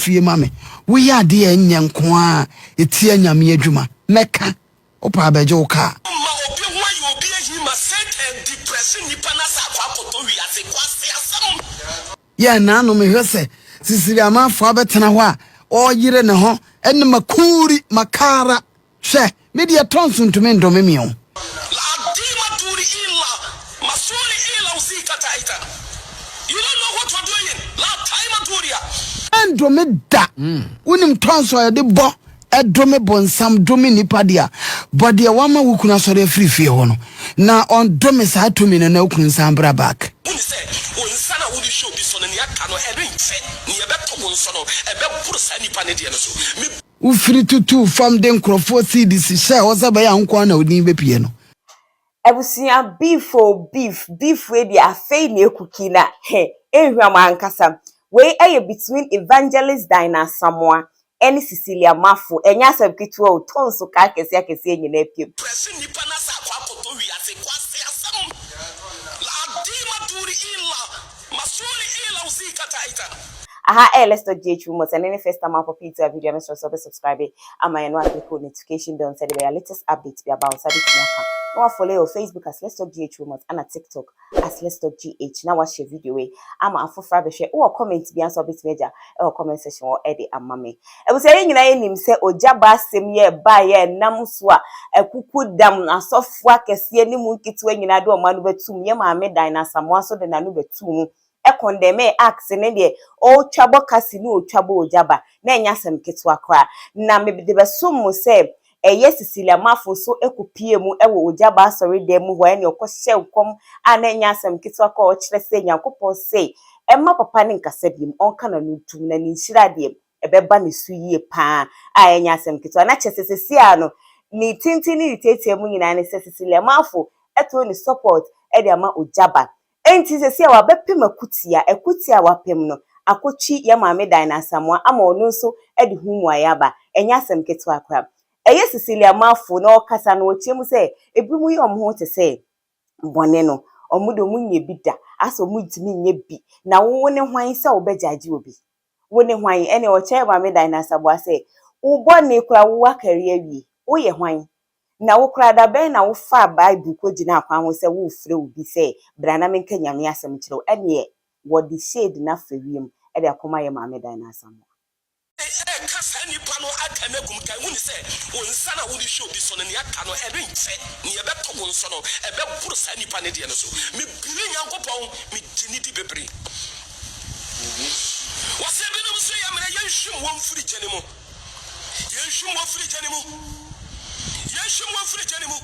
fie mame we ya de enya nko a etie nyame adwuma meka opa abejo ka ya na no me hwese Cecilia Marfo abetena ho a o yire ne ho enne makuri makara hwe media tonso ntumi ndome mi ho You don't know what you're doing. Last time I told you. Ndome da unim tonso ya de bo edome bonsam domi nipa dia body ya wama wukuna so de free fie ho no na on dome sa to mi na wukun sambra back Unsana will show this on the akano edinse ni ebeto wonso no ebe puru sa nipa ne de no so ufiri tutu from den crofo CDC share oza ya nko na odin be pie no Ebusia beef we di afei na ekuki na ehwa mankasa we eye between evangelist Dinah Asamoah and Cecilia Marfo enya sabkitu o tonso ka kese nyina piem presi nipa na sa kwa koto wi ase kwase asam la dima duri illa masuli illa uzikata ita aha let's talk ghtrends and any first time for pizza video make sure to subscribe and my click notification bell so the latest updates be about sabi tiaka no follow your Facebook as let's talk ghtrends and TikTok as let's talk gh now watch your video we ama afofra be share or comment be answer bit media or comment section or edit amame e bu say nyina enim say ojaba asem ye ba ye nam so a ekuku dam asofo akese ni mu nkitwa nyina de o manu betum ye maame Dinah Asamoah so de nanu betum ekondeme axe ne de o twabo kasi ni o twabo ojaba na enya asem ketwa kra na me de besom se eye Cecilia Marfo so ekopie mu ewo ojaba asori dem ho ene okohye ukom ana enya asem ketwa ka o kire se nyankopon se emma papa ne nkasabiem onka na nutum na ni nhira de ebeba ne su yie pa a enya asem ketwa na chesesesia no ni tintini itetie mu nyina ne Cecilia Marfo eto ni support e de ama ojaba enti Cecilia wa bepem akutia wapem no akotwi ya maame Dinah Asamoah ama ono nso e de humu ayaba enya asem ketwa akra eye Cecilia Marfo na okasa na ochiemu se ebimu yi omho te se bone no omudo munye bida aso mudimi nye bi na wo ne hwan se obejaji obi wo ne hwan ene oche maame Dinah Asamoah se wo bone kura wo akari awie wo ye hwan na wo kura da ben na wo fa Bible ko gina akwa ho se wo frɛ obi se brana menka nyame asem kyerɛw ene wo di shade na fewiem e de akoma ye maame Dinah Asamoah kasa nipa no akanegum kan woni se onsana wo di show bi so no ne aka no edinse ne ebeto wonso no ebe puru sa nipa ne de no so me biri nyankopon me gini di bebre wase bi no so ya mena yenhwim wo mfiri gene mu yenhwim wo mfiri gene mu yenhwim wo mfiri gene mu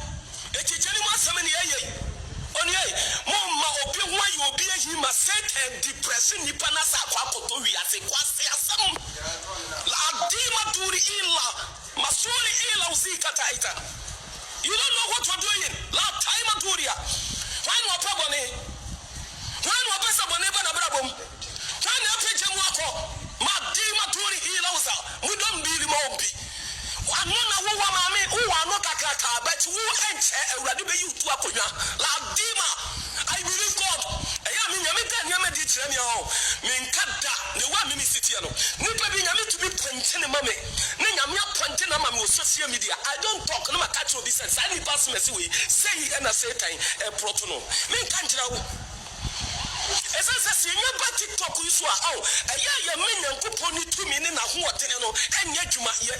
eti gene mu asame ne yeye oni ei momma obi ho ayi obi ehi ma set and depression nipa na sa kwa koto wi ase kwase asam la dima duri illa masuli illa uzikata ita you don't know what you're doing la time duria when wa pabone when wa pesa bone ba na brabom when na peje mu akọ ma dima duri illa uza we don't believe mo bi wano na wo wa mame wo wano kakaka but wo enche awurade be yi utu akonwa la dima I believe God eya me nyame ka nyame di kire me o me nkada ne wa me city no nipa bi nyame to be ponte ne mame ne nyame aponte na mame wo social media I don't talk no maka cho bi sense I need pass message we say na say time e proto no me nka njira wo esa se nye ba TikTok iso a aw eya ye me nyankopon ni tumi ne na hoɔden no enye dwuma ye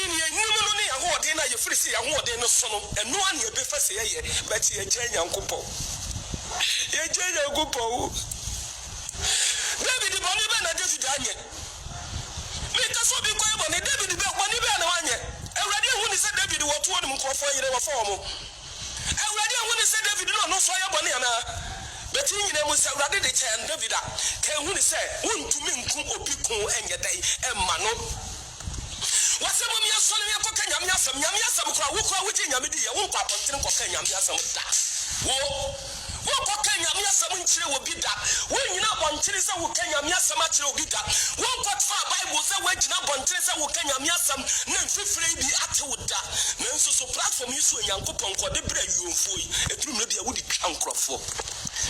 ni enyum no ne hoɔden na ye frisi ya hoɔden no so no eno an ye be fa se ye but ye gye nyankopon David boni be na David anye me ka so bi ko boni David be boni be na wanye ewrade hu ni se David wo to no mkrofo yire wo fo mo ewrade hu ni se David no so ya boni ana beti nyina mu se ewrade de chen David a kan hu ni se wontumi nku obi kun enye dai emma no wasemo mi asole mi akoka nyame asam kra wo kra wo ti nyame di ye wo nkwa pontere nkwa nyame asam da wo koka nyame asam nkyire wo bi da wo nyina bonkyere se wo ka nyame asam akyire wo bi da wo nkwa Bible se wo gyina bonkyere se wo ka nyame asam na mfifire bi ate wo da na nso so platform yi so nyankopon ko de bra yuomfo yi etrum no bia wo di twa nkrofo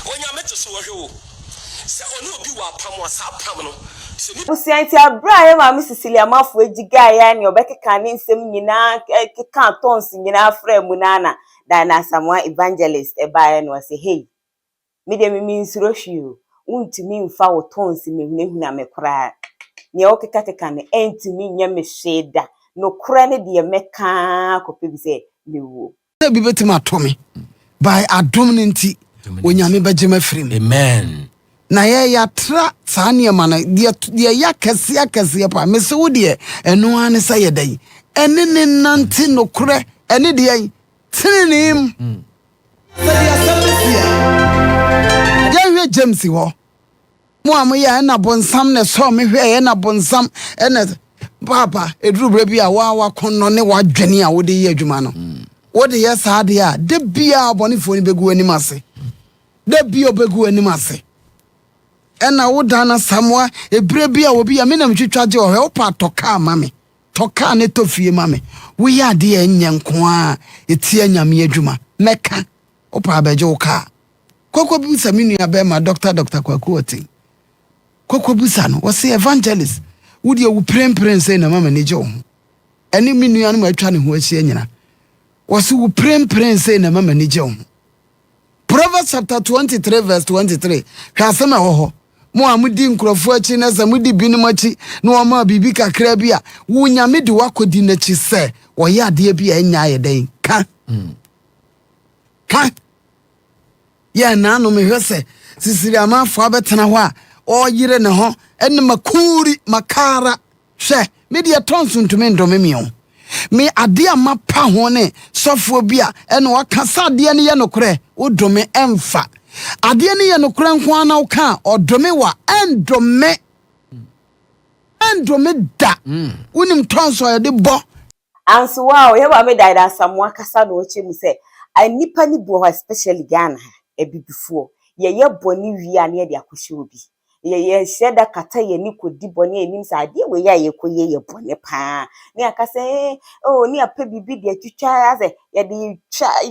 wo nyame te so wo hwe wo se oni obi wa pam wa sa pam no se ni Usianti abra ma Miss Cecilia Marfo ejiga ya ni obekeka ne nsem nyina keka tons nyina fra mu nana da na Asamoah evangelist e ba no say hey me de me nsuro hwio untimi mfa wo tons me hu na me kra ne okeka ne entimi nya me hweda no kra ne de meka kope bi se mewo bi betima to me by adomnenti onyame bajema frim amen na ya tra sane ma na de ya kase pa me se wo de eno ane sa ye dai ene ne nante no kra ene de ai tinim se dia sabesia ya hwe James ho mo amoya na bonsam ne so me hwe na bonsam ene papa edurubra bi a wa konno ne wa dwene a wo de ye adwuma no wo de ye sa de a de bia obonifo ni begu anim ase de bia obegu anim ase ena wo dana Asamoah ebre bia obi a me na mtwitwaje o he wo pa toka mame toka ne tofie mame wo ya de enya nko a eti anyame adwuma meka wo pa beje wo ka kokko bi sa minu ya be ma doctor kwakuoti kokko bi sa no wo se evangelist wo de wo prempren say na mama ne je wo eni minu anu ma atwa ne ho ahia nyina wo se wo prempren say na mama ne je wo Proverbs chapter 23 verse 23 hwa asema ho mo amudi nkrofo achi na za mudi binum achi na o ma bibi kakra bi a wo nyame de wakodi na chi se wo ya de bi a nya ye den ka ya na no me hwese Cecilia Marfo abetena ho a o yire ne ho ene makuri makara hwe media tonso ntumi ndome miyo me ade amapa ho ne sofo bi a ene wakasa ade ne ye nokre odome emfa ade ne ye nokre nko ana uka odome wa endome da unim tonso ye de bo anso wow ye ba me da Asamoah kasa no oche mu se anipa ni bo especially Ghana ebibifo ye boni wi a ne de akohye obi ye sheda kata ye ni kodi boni enim sa ade we ya ye koye ye boni pa ni akase oh ni apa bibi de atwitwa aze ye de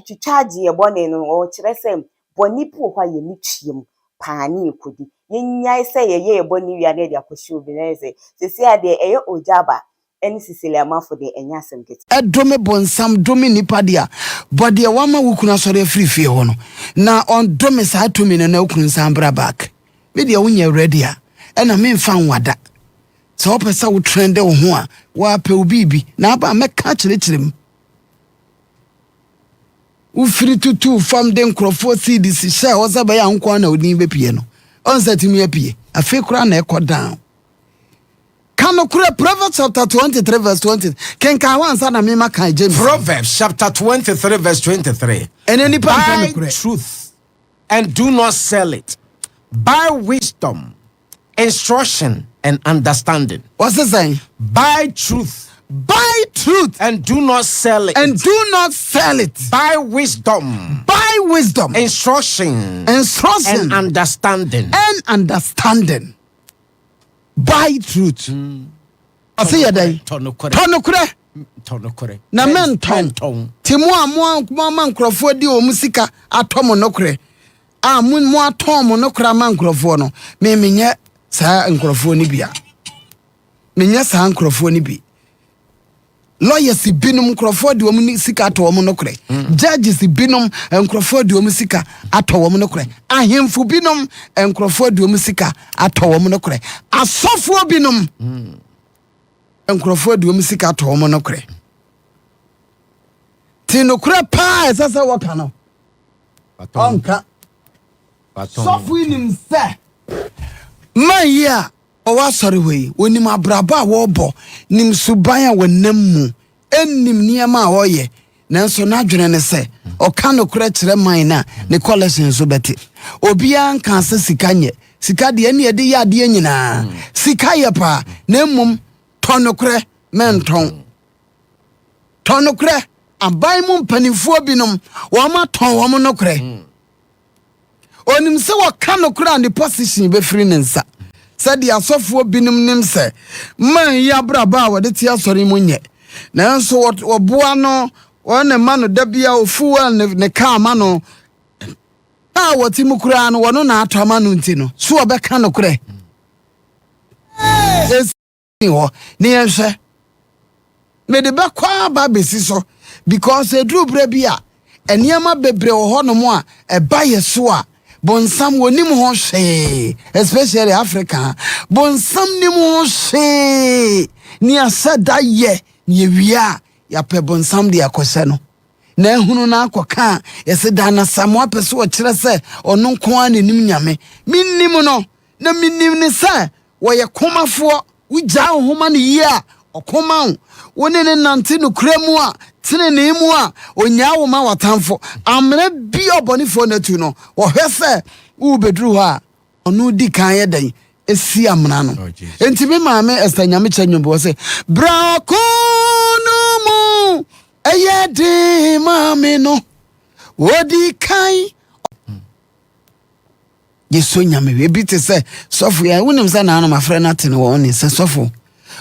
twitwaje ye boni no o kire se boni po hwa ye ni twiem pa ni kodi ye nyai se ye boni wi a ne de akohye obi na se sesi ade eye ojaba eni Cecilia Marfo de enya semket edome bonsam dome nipa dia bode wama wukuna sore frifie ho no na on dome sa atumi na wukun sambra back me dia wunya ready a ena me mfa nwada so opesa wo trend wo ho a wa pe obibi na aba meka kirikirem u free tutu fam den crofo cdc share o zaba ya nko na odin be pie no on setimi apie afi kura na ekodan Kano kure Proverbs chapter 23 verse 20. Ken ka wansa na mema kan James. Proverbs chapter 23 verse 23. Buy truth and do not sell it. Buy wisdom, instruction and understanding. What's the saying? Buy truth. Buy truth and do not sell it. And do not sell it. Buy wisdom. Buy wisdom. Instruction. And understanding. Buy truth. I say ya day. Tonokure. Na men ton. Timu amwa man krofo di o musika atomo nokure. A mun mo atomo nokura man krofo no. Me menye sa nkrofo ni bia. Menye sa nkrofo ni bi. Lawyers binum krofo di o musika atomo nokure. Judges binum nkrofo di o musika atomo nokure. Ahemfu binum nkrofo di o musika atomo nokure. Asofo binum nkrofo di o musika atomo nokure. Tinokure pa esasa waka no. Onka. Sofo nim se. Maya o wa sori we onim abraba wo bo nim suban a wonam mu ennim niam a woye nanso na adwene ne se o kan okura kire man na ne collection so beti obi an kan se sika nye sika de ne de ya de nyina sika ye pa na mmom tonokure menton tonokure abai mu mpanifo binom wo ma ton wo mo nokure onim se wo kan okura ne position be free nensa said the asofo binum nim se man ya braba wo de ti asori munye nanso wo boa no wo ne ma no da bia ofuwa ne ka ma no a wati mu kura no wono na atama no nti no so obeka no kure ho ne yenhwe me de bekwa ba besi so because edru bra bia eniema bebre wo ho no mo a eba yeso a bonsam wonim ho hwe especially Africa bonsam nim ho hwe ni asada ye ni wia ya pe bonsam de akose no na ehunu na akoka yese da na Asamoah pese wo kire se ono nko an nim nyame minnim no na minnim ne se wo ye komafo wugya homa ne yi a okoma woni ne nante no kremu a tene ne mu a onya wo ma watamfo amre bi obonifo na tu no wo hwese wo bedru ha ono di kan ye dan esi amna no enti me maame estanyame chanyombo se brako no mu eye di maame no wodi kan yeso nyame we bi te se sofo ya wonim se na no mafre na tene wo ne se sofo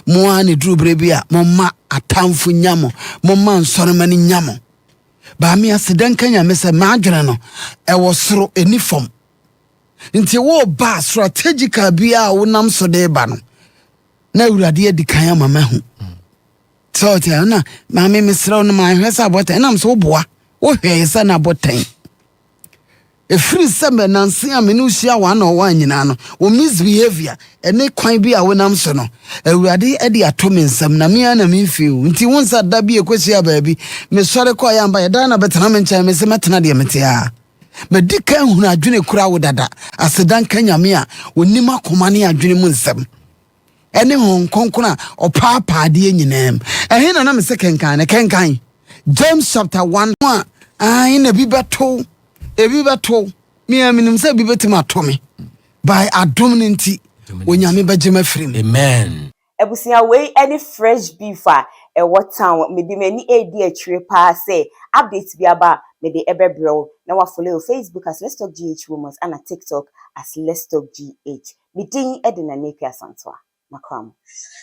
mo ani dru brebi a mo ma atamfo nyamo mo ma nsoromani nyamo ba mi asedan kan nyame se ma adwene no e wo soro enifom nti wo ba strategical bia wo nam so de ba no na urade edi kan ama mahu so tia na ma me mesra no ma hwesa botan nam so boa wo hwesa na botan efiri sembe nansi amenu hia wa na owa nyina no wo misbehavior ene kwan bi a wo nam so no urade edi atomensam na me ana me fiu nti wonsa da bi ekosia baabi me sore ko ya mba ya da na betena me ncha me se metena de metia medika hunu adwene kura wo dada asedan kanyame a onim akoma ne adwene mu nsem ene hon konkona opapa de nyinam ehe na me se kenkan James chapter 1 ai na bi beto ebi beto me aminim se bi betima atome by adom nti onyame begema firim Amen. Ebusia we any fresh beef what town maybe many edi atire pa say updates bi aba me de ebebrew na wa follow Facebook as Let's Talk GH Rumors and TikTok as Let's Talk GH. Me din edina nekia santoa makram.